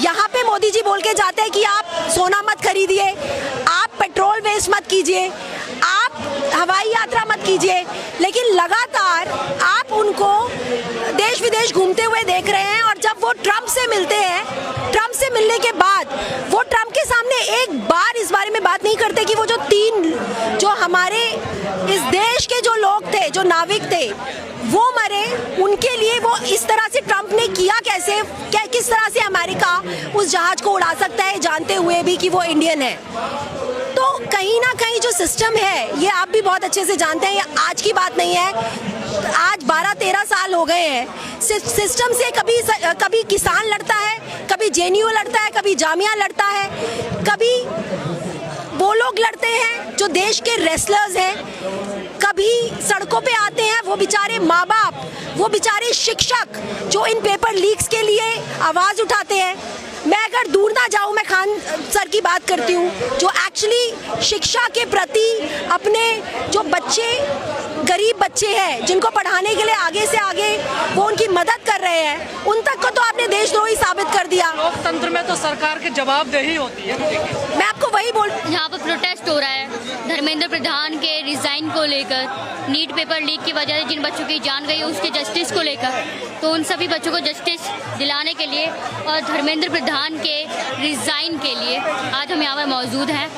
यहाँ पे मोदी जी बोल के जाते हैं कि आप सोना मत खरीदिए, आप पेट्रोल वेस्ट मत कीजिए, आप हवाई यात्रा मत कीजिए, लेकिन लगातार आप उनको देश विदेश घूमते हुए देख रहे हैं। और जब वो ट्रंप से मिलते हैं, ट्रंप से मिलने के बाद वो ट्रंप के सामने एक बार इस बारे में बात नहीं करते कि वो जो हमारे इस देश के जो लोग थे, जो नाविक थे, वो मरे, उनके लिए वो इस तरह से ट्रंप ने किया कैसे, किस तरह से अमेरिका उस जहाज को उड़ा सकता है जानते हुए भी कि वो इंडियन है। तो कहीं ना कहीं जो सिस्टम है, ये आप भी बहुत अच्छे से जानते हैं, ये आज की बात नहीं है, आज 12-13 साल हो गए हैं। सिस्टम से कभी किसान लड़ता है, कभी जेएनयू लड़ता है, कभी जामिया लड़ता है, कभी वो लोग लड़ते हैं जो देश के रेसलर्स हैं, कभी सड़कों पे आते हैं वो बेचारे माँ बाप, वो बेचारे शिक्षक जो इन पेपर लीक्स के लिए आवाज़ उठाते हैं। मैं अगर दूर ना जाऊं, मैं खान सर की बात करती हूँ जो एक्चुअली शिक्षा के प्रति अपने जो बच्चे, गरीब बच्चे हैं जिनको पढ़ाने के लिए आगे से आगे वो उनकी मदद कर रहे हैं, उन तक को तो आपने देशद्रोही साबित कर दिया। लोकतंत्र में तो सरकार की जवाबदेही होती है। मैं आपको वही बोल, यहाँ पर प्रोटेस्ट हो रहा है धर्मेंद्र प्रधान के रिजाइन को लेकर, नीट पेपर लीक की वजह से जिन बच्चों की जान गई उसके जस्टिस को लेकर। तो उन सभी बच्चों को जस्टिस दिलाने के लिए और धर्मेंद्र प्रधान के रिजाइन के लिए आज हम यहाँ पर मौजूद हैं।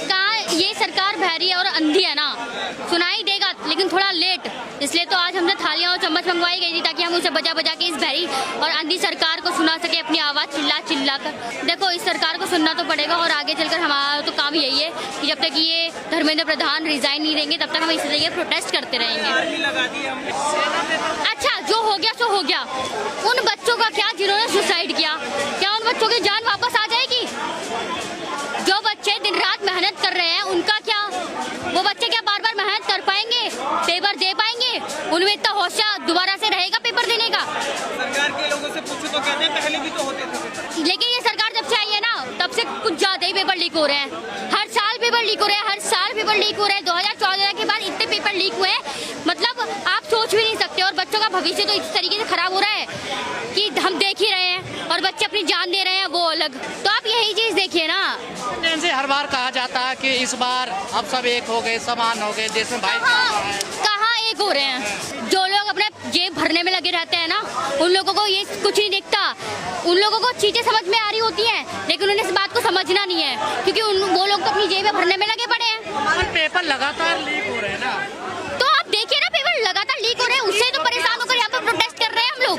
कहाँ ये सरकार बहरी है और अंधी है ना, सुनाई देगा लेकिन थोड़ा लेट, इसलिए तो आज हमने थालियां और चम्मच मंगवाई गई थी ताकि हम उसे बजा बजा के इस बहरी और अंधी सरकार को सुना सके, अपनी आवाज़ चिल्ला कर। देखो, इस सरकार को सुनना तो पड़ेगा और आगे चलकर हमारा तो काम यही है कि जब तक ये धर्मेंद्र प्रधान रिजाइन नहीं देंगे तब तक हम इसी तरीके प्रोटेस्ट करते रहेंगे। अच्छा, जो हो गया सो हो गया। उन बच्चों का क्या जिन्होंने सुसाइड किया, क्या उन बच्चों की जान वापस आ जाएगी? जो बच्चे दिन रात मेहनत कर रहे हैं उनका क्या, वो बच्चे क्या बार बार मेहनत कर पाएंगे, पेपर दे पाएंगे? उनमें इतना हौसला दोबारा से रहेगा पेपर देने का? सरकार के लोगों से पूछो तो कहते हैं पहले भी तो होते थे। लेकिन ये सरकार जब से आई है ना तब से कुछ ज्यादा ही पेपर लीक हो रहे हैं। हर साल पेपर लीक हो रहे हैं, हर साल पेपर लीक हो रहे हैं। 2014 के बाद इतने पेपर लीक हुए हैं, मतलब आप सोच भी नहीं सकते। और बच्चों का भविष्य तो इस तरीके से खराब हो रहा है कि हम देख ही रहे हैं, और बच्चे अपनी जान दे रहे हैं वो अलग। तो आप यही चीज देखिए ना। जैसे हर बार कहा जाता है कि इस बार अब सब एक हो गए, समान हो गए, देश में कहाँ एक हो रहे हैं? जो लोग अपने जेब भरने में लगे रहते हैं ना, उन लोगों को ये कुछ नहीं दिखता। उन लोगों को चीजें समझ में आ रही होती हैं, लेकिन उन्हें इस बात को समझना नहीं है क्योंकि वो लोग तो अपनी जेबें भरने में लगे पड़े हैं। पेपर लगातार लीक हो रहे हैं ना, तो आप देखिए ना, पेपर लगातार लीक हो रहे हैं, उससे तो परेशान होकर यहाँ पर प्रोटेस्ट कर रहे हैं हम लोग।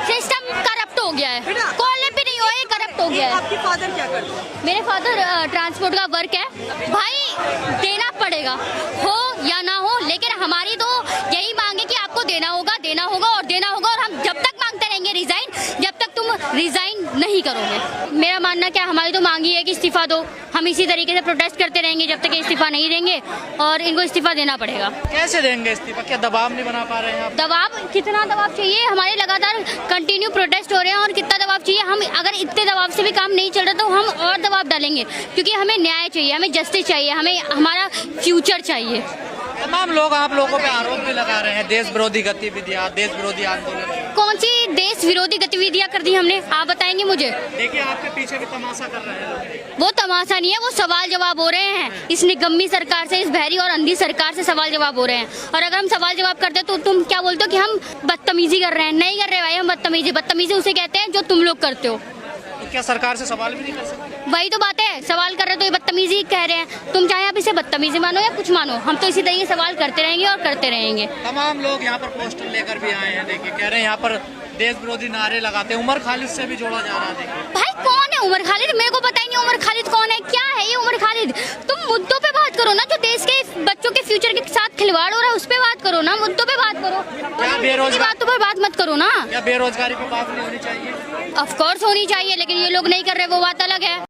सिस्टम करप्ट हो गया है, कॉलेज भी नहीं हुआ, ये करप्ट हो गया है। आपके फादर क्या करते हैं? मेरे फादर ट्रांसपोर्ट का वर्क है। भाई देना पड़ेगा, हो या ना हो, लेकिन हमारी तो यही मांग है कि आपको देना होगा और देना होगा। और हम जब तक मांगते रहेंगे रिजाइन, जब तक तुम रिजाइन नहीं करोगे। मेरा मानना क्या, हमारी तो मांग ही है कि इस्तीफा दो। हम इसी तरीके से प्रोटेस्ट करते रहेंगे जब तक इस्तीफा नहीं देंगे, और इनको इस्तीफा देना पड़ेगा। कैसे देंगे इस्तीफा? क्या दबाव नहीं बना पा रहे हैं आप? दबाव, कितना दबाव चाहिए? हमारे लगातार कंटिन्यू प्रोटेस्ट हो रहे हैं और कितना दबाव चाहिए? हम अगर इतने दबाव से भी काम नहीं चल रहा तो हम और दबाव डालेंगे, क्योंकि हमें न्याय चाहिए, हमें जस्टिस चाहिए, हमें हमारा फ्यूचर चाहिए। तमाम लोग आप लोगों पे आरोप भी लगा रहे हैं, देश विरोधी गतिविधियां, देश विरोधी आंदोलन। कौन सी देश विरोधी गतिविधियां कर दी हमने, आप बताएंगे मुझे? देखिए, आपके पीछे भी तमाशा कर रहे हैं। वो तमाशा नहीं है, वो सवाल जवाब हो रहे हैं इस निकम्मी सरकार से, इस बहरी और अंधी सरकार से सवाल जवाब हो रहे हैं। और अगर हम सवाल जवाब करते तो तुम क्या बोलते हो कि हम बदतमीजी कर रहे हैं? नहीं कर रहे भाई, हम बदतमीजी उसे कहते हैं जो तुम लोग करते हो। तो क्या सरकार से सवाल भी नहीं कर सकते? वही तो बात है, सवाल कर रहे तो ये बदतमीजी कह रहे हैं। तुम चाहे आप इसे बदतमीजी मानो या कुछ मानो, हम तो इसी तरीके सवाल करते रहेंगे और करते रहेंगे। तमाम लोग यहाँ पर पोस्टर लेकर भी आए हैं, देखिए कह रहे हैं यहाँ पर देश विरोधी नारे लगाते हैं। उमर खालिद से भी जोड़ा जा रहा है। देखिए भाई, कौन है उमर खालिद? मेरे को पता ही नहीं उमर खालिद कौन है, क्या है ये उमर खालिद? तुम मुद्दों पे बात करो ना, जो देश के बच्चों के फ्यूचर के साथ खिलवाड़ हो रहा है उस पे बात करो ना, मुद्दों पे बात करो। क्या बेरोजगारी बातों पर बात मत करो ना। क्या बेरोजगारी पे बात नहीं होनी चाहिए? ऑफ कोर्स होनी चाहिए, लेकिन ये लोग नहीं कर रहे, वो बात अलग है।